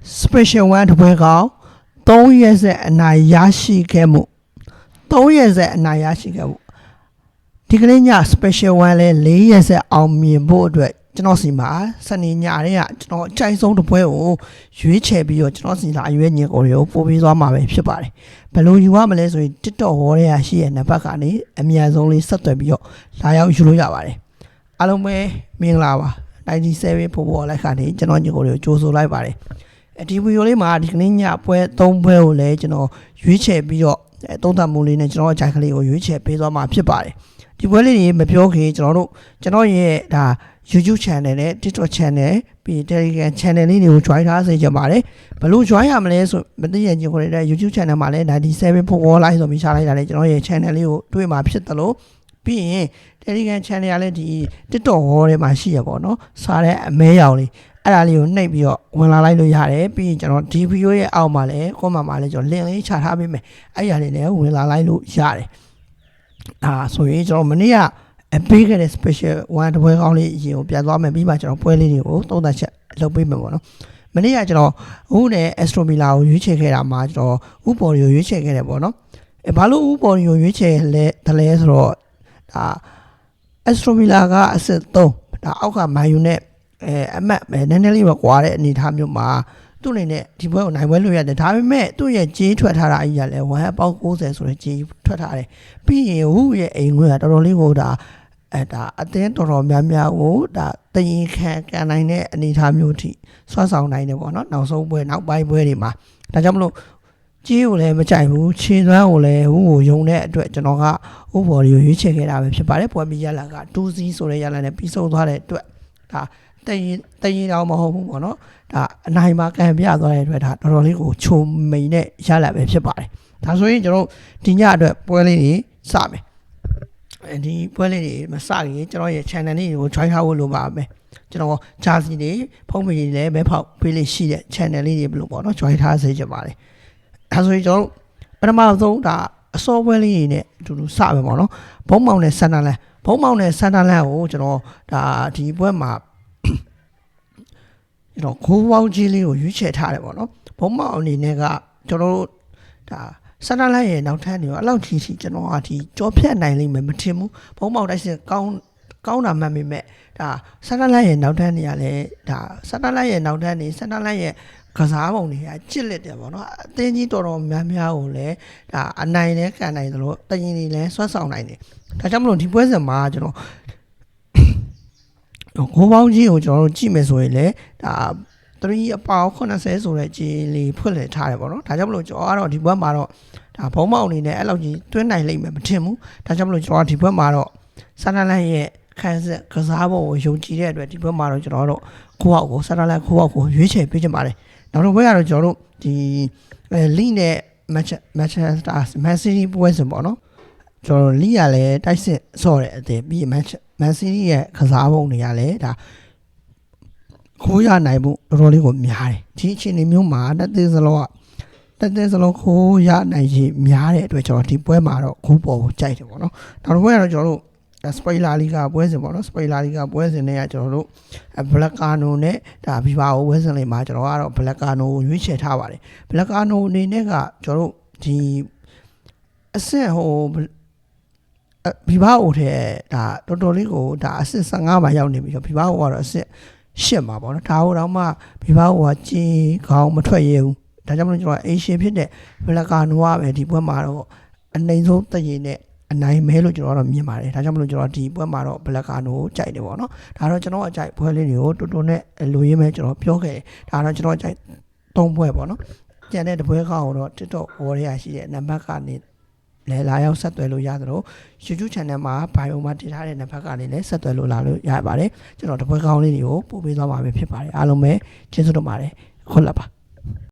special one တစ်ပွဲကောင်း3ရက်ဆက်အနိုင်ရရှိခဲ့မှု3ရက်ဆက်အနိုင်ရရှိခဲ့မှုဒီကနေ့ည special one လဲ4ရက်ဆက်အောင်မြင်ဖို့အတွက်ကျွန်တော်စီမှာစနေညတွေကကျွန်တော်အကြိုက်ဆုံးတစ်ပွဲကိုရွေးချယ်ပြီးတော့ကျွန်တော်စီလာအရွေးညင်ကိုတွေကိုပို့ပေးသွားမှာပဲဖြစ်ပါတယ်ဘယ်လိုယူရမလဲဆိုရင် TikTok ဟောတဲ့ရှိရဲ့နံပါတ်ကနေအမြန်ဆုံးလေးဆက်သွယ်ပြီးတော့လာရောက်ယူလို့ရပါတယ်အားလုံးပဲမင်္ဂလာပါ97ပို့ပေါ်လိုက်ခါနေကျွန်တော်ညင်ကိုတွေကိုကြိုးဆိုလိုက်ပါတယ်ဒီဗီဒီယိုလေးမှာဒီကနေ့ညပွဲ3ပွဲကိုလည်းကျွန်တော်ရွေးချယ်ပြီးတော့သုံးသပ်မှုလေးနဲ့ကျွန်တော်အကြိုက်ကလေးကိုရွေးချယ်ပေးသွားမှာဖြစ်ပါတယ်ဒီပွဲလေးတွေမပြောခင်ကျွန်တော်ရဲ့ဒါ YouTube channel နဲ့ TikTok channel ပြီး Telegram channel လေးတွေကို join ထားစေချင်ပါတယ်ဘယ်လို join ရမလဲဆိုမသိရင်ကျွန်တော်ရဲ့ YouTube channel မှာလည်း97ဖို့ online ဆိုပြီးရှာလိုက်တာလေကျွန်တော်ရဲ့ channel လေးကိုတွေ့မှာဖြစ်တယ်လို့ပြီးရင် Telegram channel ကလည်းဒီ TikTok ဟောထဲမှာရှိရပါတော့စားတဲ့အမဲရောင်လေးအဲ့ဒါလေးကိုနှိပ်ပြီးတော့ဝင်လာလိုက်လို့ရတယ်ပြီးရင်ကျွန်တော်ဒီဗီဒီယိုရဲ့အောက်မှာလည်း comment မှာလည်းကျွန်တော် link လေးချထားပေးမယ်အဲ့ရလေးလည်းဝင်လာလိုက်လို့ရတယ်ဆိုရင်ကျွန်တော်မနေ့ကအပေးခဲ့တဲ့ special one တပွဲကောင်းလေးအရင်ကိုပြန်သွားမယ်ပြီးမှကျွန်တော်ပွဲလေးတွေကိုသုံးသပ်ချက်လုပ်ပေးမယ်ပေါ့နော်မနေ့ကကျွန်တော်ဦးနဲ့ Astro Mila ကိုရွေးချယ်ခဲ့တာမှာကျွန်တော်ဥပေါ်ရီကိုရွေးချယ်ခဲ့တယ်ပေါ့နော်ဘာလို့ဥပေါ်ရီကိုရွေးချယ်လဲဆိုတော့ဒါ Astro Mila ကအစစ်3ဒါအောက်ကမိုင်ယူနဲ့အမတ်နည်းနည်းလေးပဲကွာတဲ့အနေအထားမျိုးမှာသူ့အနေနဲ့ဒီပွဲကိုနိုင်ပွဲလို့ရတယ်ဒါပေမဲ့သူ့ရဲ့ကြေးထွက်ထားတာအကြီးကလည်း1ပေါက်90ဆိုတဲ့ကြေးထွက်ထားတယ်ပြီးရင်ဟူရဲ့အိမ်ငွေကတော်တော်လေးကိုဒါအတင်းတော်တော်များများကိုဒါတရင်ခံကန်နိုင်တဲ့အနေအထားမျိုးထိဆွမ်းဆောင်နိုင်တယ်ပေါ့နော်နောက်ဆုံးပွဲနောက်ပိုင်းပွဲတွေမှာဒါကြောင့်မလို့ကြေးကိုလည်းမကြိုက်ဘူးခြေသွမ်းကိုလည်းဟူကိုယုံတဲ့အတွက်ကျွန်တော်ကဥပေါ်ရီကိုရွေးချယ်ခဲ့တာပဲဖြစ်ပါတယ်ပွဲပြီးရလာက2စီးဆိုတဲ့ရလာနဲ့ပြီးဆုံးသွားတဲ့အတွက်ဒါတရင်တော့မဟုတ်ဘူးပေါ့နော်ဒါအနိုင်မှာကံပြသွားတဲ့အတွက်ဒါတော်တော်လေးကိုခြုံမိန်နဲ့ရလာပဲဖြစ်ပါတယ်ဒါဆိုရင်ကျွန်တော်ဒီညအတွက်ပွဲလေးတွေစမယ်ဒီပွဲလေးတွေမစခင်ကျွန်တော်ရဲ့ channel လေးကို join ထားဖို့လိုပါမယ်ကျွန်တော်ဂျာစီတွေဖုန်းပေးတွေလည်းမဲဖောက်ပေးလေးရှိတဲ့ channel လေးတွေဘယ်လိုပေါ့နော် join ထားစေချင်ပါတယ်ဒါဆိုရင်ကျွန်တော်ပထမဆုံးဒါအစောပွဲလေးတွေနဲ့အတူတူစမယ်ပေါ့နော်ဘုံမောင်နဲ့စန္ဒလန်ဘုံမောင်နဲ့စန္ဒလန်ကိုကျွန်တော်ဒါဒီပွဲမှာကျွန်တော်ခိုးပေါင်းကြီးလေးကိုရွေးချယ်ထားတယ်ပေါ့နော်ဘုံမောင်အနေနဲ့ကကျွန်တော်တို့ဒါစန္ဒလန်ရဲ့နောက်ထပ်နေရောအဲ့လောက်ကြီးကျွန်တော်ကဒီကြောဖြတ်နိုင်လိမ့်မယ်မထင်ဘူးဘုံမောင်တိုက်စစ်ကောင်းတာမှတ်မိမဲ့ဒါစန္ဒလန်ရဲ့နောက်ထပ်နေရလဲဒါစန္ဒလန်ရဲ့နောက်ထပ်နေစန္ဒလန်ရဲ့ကစားပုံတွေကချစ်လက်တယ်ပေါ့နော်အသင်းကြီးတော်တော်များများကိုလည်းဒါအနိုင်လဲကန်နိုင်တယ်လို့တရင်တွေလည်းဆွတ်ဆောင်နိုင်တယ်ဒါကြောင့်မလို့ဒီပွဲစဉ်မှာကျွန်တော်ခိုးပေါင်းကြီးကိုကျွန်တော်တို့ကြည့်မယ်ဆိုရင်လည်းဒါ3အပေါင်း80ဆိုတဲ့ကြီးလေးဖွင့်လှစ်ထားတယ်ပေါ့နော်ဒါကြောင့်မလို့ကျွန်တော်ကတော့ဒီဘက်မှာတော့ဒါဘုံမောင်အနေနဲ့အဲ့လောက်ကြီးတွင်းနိုင်လိမ့်မယ်မထင်ဘူးဒါကြောင့်မလို့ကျွန်တော်ဒီဘက်မှာတော့စန္ဒလန်ရဲ့ခန်းစက်ကစားပုံကိုယုံကြည်တဲ့အတွက်ဒီဘက်မှာတော့ကျွန်တော်တို့ခိုးအောက်ကိုစန္ဒလန်ခိုးအောက်ကိုရွေးချယ်ပေးချင်ပါတယ်နောက်တစ်ပွဲကတော့ကျွန်တော်တို့ဒီလီနဲ့မန်စီးတီးပွဲစဉ်ပေါ့နော်ကျွန်တော်လီကလည်းတိုက်စစ်ဆော့တဲ့အသေးပြီးမန်စီးတီးရဲ့ကစားပုံတွေကလည်းဒါခိုးရနိုင်မှုတော်တော်လေးကိုများတယ်ဒီအချိန်မျိုးမှာတက်တဲ့စလုံးခိုးရနိုင်ရများတဲ့အတွက်ကျွန်တော်ဒီပွဲမှာတော့ခိုးပေါ်ကိုကြိုက်တယ်ပေါ့နော်နောက်တစ်ပွဲကတော့ကျွန်တော်တို့စပိလာလီဂါပွဲစဉ်ပေါ့နော်စပိလာလီဂါပွဲစဉ်တွေကကျွန်တော်တို့ဘလက်ကာနိုနဲ့ဒါဗီဘာကိုပွဲစဉ်လေးမှာကျွန်တော်ကတော့ဘလက်ကာနိုကိုရွေးချယ်ထားပါတယ်ဘလက်ကာနိုအနေနဲ့ကကျွန်တော်တို့ဒီအဆင့်ဟိုဗီဘာကိုထဲဒါတော်တော်လေးကိုဒါအဆင့်15မှာရောက်နေပြီဗီဘာကိုကတော့အဆင့်8မှာပေါ့နော်ဒါတော့မှဗီဘာကိုကကြီးခေါင်းမထွက်ရဘူးဒါကြောင့်မလို့ကျွန်တော်အေရှင်ဖြစ်တဲ့ဘလက်ကာနိုကပဲဒီပွဲမှာတော့အနိုင်ဆုံးတည်ရင်နဲ့အနိုင်မဲလို့ကျွန်တော်ကတော့မြင်ပါတယ်ဒါကြောင့်မလို့ကျွန်တော်ဒီပွဲမှာတော့ဘလက်ကာနိုကိုကြိုက်တယ်ပေါ့နော်ဒါတော့ကျွန်တော်အကြိုက်ပွဲလေးတွေကိုတူတူနဲ့လိုရင်းမဲကျွန်တော်ပြောခဲ့တယ်ဒါတော့ကျွန်တော်အကြိုက်3ပွဲပေါ့နော်ကျန်တဲ့တပွဲကောင်းတော့ TikTok ဝေါ်ရရရှိတဲ့နံပါတ်ကနေလဲလာရောက်ဆက်သွယ်လို့ရသလို YouTube channel မှာ bio မှာတင်ထားတဲ့နံပါတ်ကနေလည်းဆက်သွယ်လို့လာလို့ရပါတယ်ကျွန်တော်တပွဲကောင်းလေးတွေကိုပို့ပေးသွားမှာပဲဖြစ်ပါတယ်အားလုံးပဲကျေးဇူးတင်ပါတယ်ခွန်လပ်ပါ